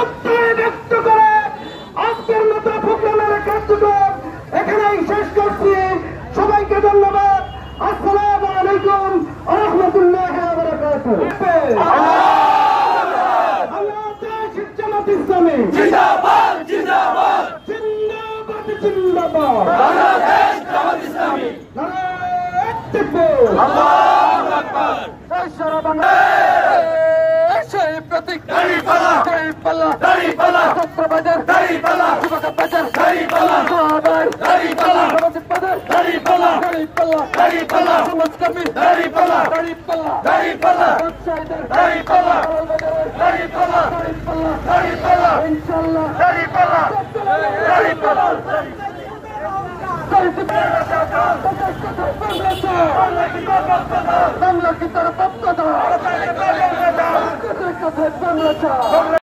প্রত্যয় ব্যক্ত করে আজকের মতো প্রোগ্রামের কার্যক্রম এখানেই শেষ করছি। সবাইকে ধন্যবাদ। আসসালামু আলাইকুম ওয়া রাহমাতুল্লাহি ওয়া বারাকাতুহু। বাংলাদেশ জামাত ইসলামী জিন্দাবাদ জিন্দাবাদ জিন্দাবাদ জিন্দাবাদ। বাংলাদেশ জামাত ইসলামী নারায়ে তাকবীর। আল্লাহু আকবার। সারা বাংলা সেই প্রতীক দাঁড়িপাল্লা দাঁড়িপাল্লা দাঁড়িপাল্লা ছাত্রবাজার দাঁড়িপাল্লা যুবকবাজার দাঁড়িপাল্লা সবাই দাঁড়িপাল্লা সমাজবাজার দাঁড়িপাল্লা দাঁড়িপাল্লা দাঁড়িপাল্লা সমাজকর্মী দাঁড়িপাল্লা দাঁড়িপাল্লা দাঁড়িপাল্লা ব্যবসায়ীদের দাঁড়িপাল্লা দাঁড়িপাল্লা দাঁড়িপাল্লা দাঁড়িপাল্লা দাঁড়িপাল্লা ইনশাআল্লাহ দাঁড়িপাল্লা দাঁড়িপাল্লা বাংলা কি তার পক্ষ বাংলা